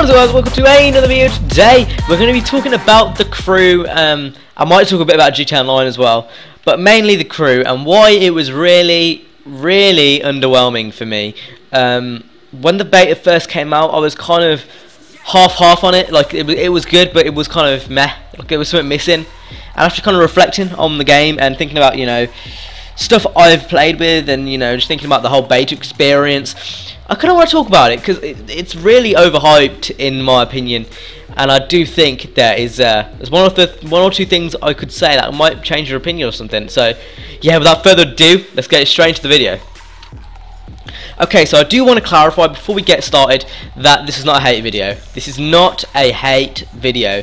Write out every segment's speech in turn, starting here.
Hello guys, welcome to another video. Today we're going to be talking about the crew. I might talk a bit about GTA Online as well, but mainly the crew and why it was really underwhelming for me. When the beta first came out, I was kind of half on it. Like it was good, but it was kind of meh. Like it was something missing. And after kind of reflecting on the game and thinking about, you know, stuff I've played with, and you know, just thinking about the whole beta experience, I kind of want to talk about it because it's really overhyped in my opinion, and I do think there's one or two things I could say that might change your opinion or something. So yeah, without further ado, let's get straight into the video. Okay, so I do want to clarify before we get started that this is not a hate video. This is not a hate video.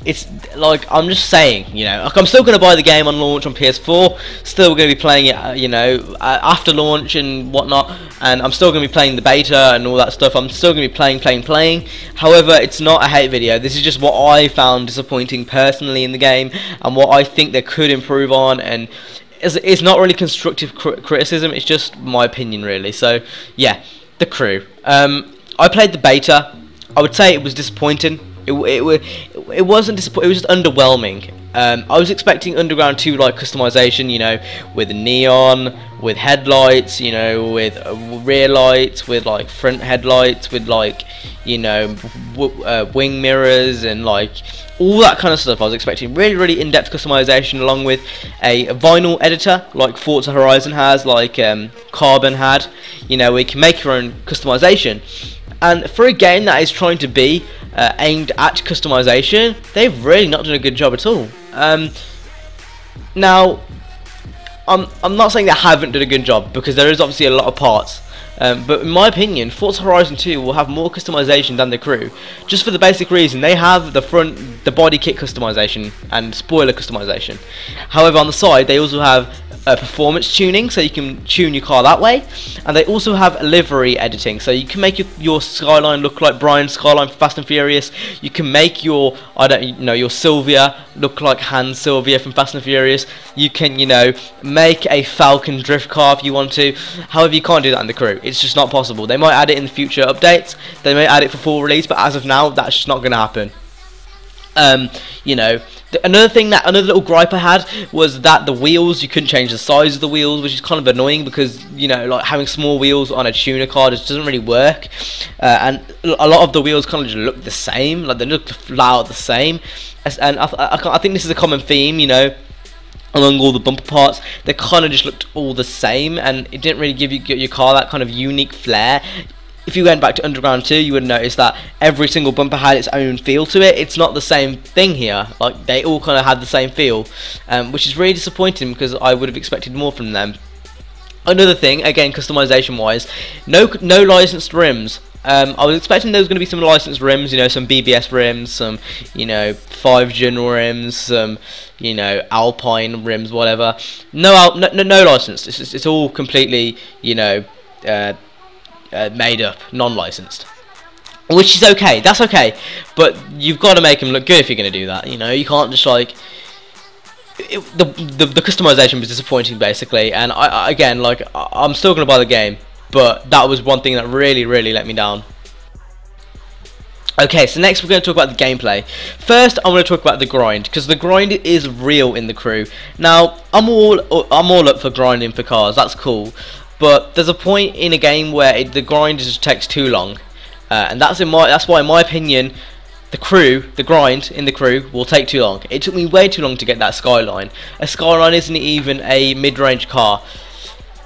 It's like, I'm just saying, you know, like I'm still going to buy the game on launch on PS4, still going to be playing it, you know, after launch and whatnot, and I'm still going to be playing the beta and all that stuff. I'm still going to be playing. However, it's not a hate video. This is just what I found disappointing personally in the game and what I think they could improve on, and it's not really constructive criticism, it's just my opinion really. So yeah, the crew. I played the beta. I would say it was disappointing. It wasn't disappointing, it was just underwhelming. I was expecting Underground 2 like customization, you know, with neon, with headlights, you know, with rear lights, with like front headlights, with like, you know, wing mirrors and like all that kind of stuff. I was expecting really in-depth customization along with a vinyl editor like Forza Horizon has, like Carbon had, you know, where you can make your own customization. And for a game that is trying to be aimed at customization, they've really not done a good job at all. Now, I'm not saying they haven't done a good job, because there is obviously a lot of parts. But in my opinion, Forza Horizon 2 will have more customization than the crew, just for the basic reason they have the body kit customization and spoiler customization. However, on the side they also have performance tuning, so you can tune your car that way, and they also have livery editing, so you can make your Skyline look like Brian's Skyline for Fast and Furious. You can make your, I don't know, your Sylvia look like Hans Sylvia from Fast and Furious. You can, you know, make a Falcon drift car if you want to. However, you can't do that in the crew. It's just not possible. They might add it in the future updates, they may add it for full release, but as of now, that's just not going to happen. You know, another little gripe I had was that the wheels, you couldn't change the size of the wheels, which is kind of annoying because, you know, like having small wheels on a tuner car just doesn't really work. And a lot of the wheels kind of just look the same, like they look flat out the same. And I think this is a common theme, you know, along all the bumper parts. They kind of just looked all the same, and it didn't really give your car that kind of unique flair. If you went back to Underground 2, you would notice that every single bumper had its own feel to it. It's not the same thing here. Like, they all kind of had the same feel, which is really disappointing because I would have expected more from them. Another thing, again, customization wise, no licensed rims. I was expecting there was going to be some licensed rims, you know, some BBS rims, some, you know, 5-gen rims, some, you know, Alpine rims, whatever. No licensed. It's all completely, you know, made up, non-licensed, which is okay. That's okay, but you've got to make them look good if you're going to do that. You know, you can't just like the customization was disappointing basically, and I'm still going to buy the game, but that was one thing that really let me down. Okay, so next we're going to talk about the gameplay. First, I'm going to talk about the grind, because the grind is real in the crew. Now, I'm all up for grinding for cars. That's cool. But there's a point in a game where the grind just takes too long, and that's why, in my opinion, the grind in the crew will take too long. It took me way too long to get that Skyline. A Skyline isn't even a mid-range car.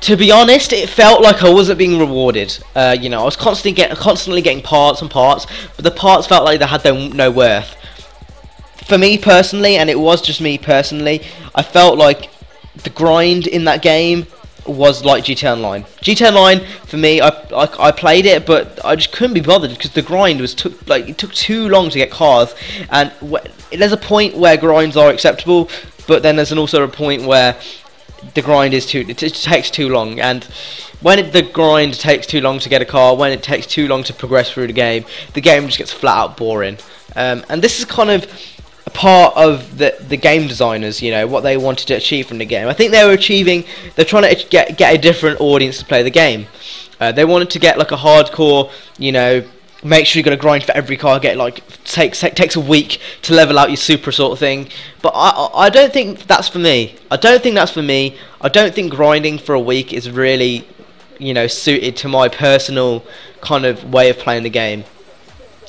To be honest, it felt like I wasn't being rewarded. You know, I was constantly getting parts and parts, but the parts felt like they had no worth. For me personally, and it was just me personally, I felt like the grind in that game was like GTA Online. GTA Online, for me, I played it, but I just couldn't be bothered because the grind it took too long to get cars, and there's a point where grinds are acceptable, but then there's also a point where the grind it takes too long, and when the grind takes too long to get a car, when it takes too long to progress through the game just gets flat out boring. And this is kind of a part of the game designers, you know, what they wanted to achieve from the game. I think they're trying to get a different audience to play the game. They wanted to get like a hardcore, you know, make sure you're going to grind for every car, get like takes a week to level out your super sort of thing. But I don't think that's for me. I don't think grinding for a week is really, you know, suited to my personal kind of way of playing the game.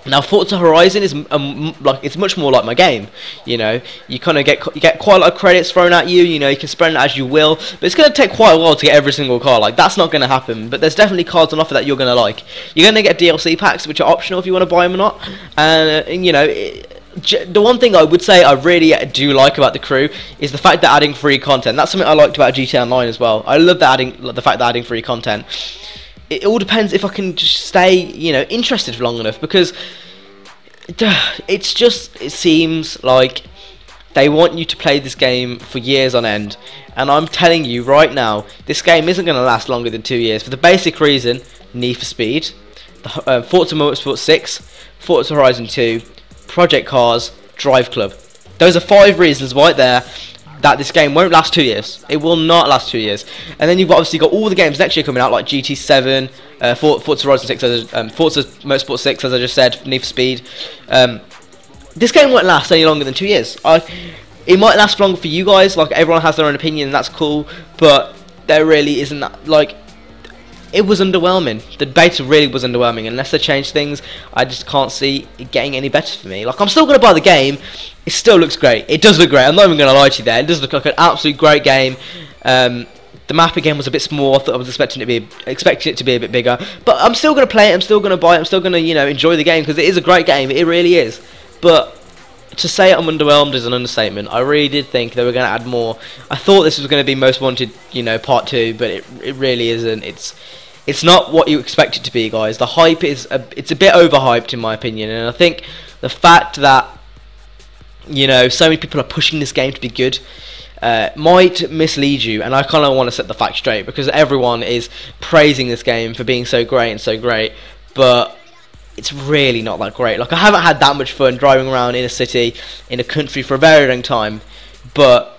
Now, Forza Horizon is like, it's much more like my game. You know, you kind of get quite a lot of credits thrown at you. You know, you can spend it as you will, but it's going to take quite a while to get every single car. Like, that's not going to happen. But there's definitely cards on offer that you're going to like. You're going to get DLC packs, which are optional if you want to buy them or not. And you know, the one thing I would say I really do like about the crew is the fact that adding free content. That's something I liked about GTA Online as well. I love that the fact that adding free content. It all depends if I can just stay, you know, interested for long enough, because it seems like they want you to play this game for years on end, and I'm telling you right now, this game isn't going to last longer than 2 years, for the basic reason: Need for Speed, Forza Motorsport 6, Forza Horizon 2, Project Cars, Drive Club. Those are 5 reasons right there that this game won't last 2 years. It will not last 2 years. And then you've obviously got all the games next year coming out, like GT7, Forza Horizon 6, Forza Motorsport 6, as I just said, Need for Speed. This game won't last any longer than 2 years. It might last longer for you guys, like everyone has their own opinion, and that's cool, but there really isn't that, like, it was underwhelming. The beta really was underwhelming. Unless they change things, I just can't see it getting any better for me. Like, I'm still going to buy the game. It still looks great. It does look great. I'm not even going to lie to you there. It does look like an absolute great game. The map again was a bit small. I thought I was expecting it to be a bit bigger. But I'm still going to play it. I'm still going to buy it. I'm still going to, you know, enjoy the game, because it is a great game. It really is. But to say I'm underwhelmed is an understatement. I really did think they were going to add more. I thought this was going to be Most Wanted, you know, Part 2, but it really isn't. It's not what you expect it to be, guys. The hype is it's a bit overhyped, in my opinion, and I think the fact that, you know, so many people are pushing this game to be good might mislead you, and I kind of want to set the facts straight, because everyone is praising this game for being so great, but it's really not that great. Like, I haven't had that much fun driving around in a city, in a country for a very long time, but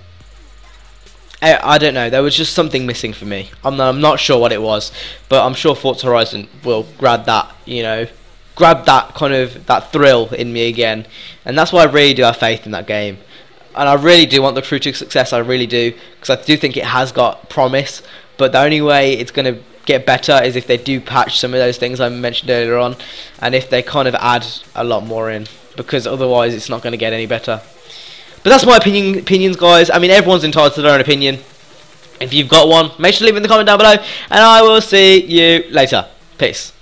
I don't know, there was just something missing for me. I'm not sure what it was, but I'm sure Forza Horizon will grab that, you know, grab that kind of, that thrill in me again, and that's why I really do have faith in that game. And I really do want the crew to success, I really do, because I do think it has got promise, but the only way it's going to get better is if they do patch some of those things I mentioned earlier on, and if they kind of add a lot more in, because otherwise it's not going to get any better. But that's my opinions, guys. I mean, everyone's entitled to their own opinion. If you've got one, make sure to leave it in the comment down below, and I will see you later. Peace.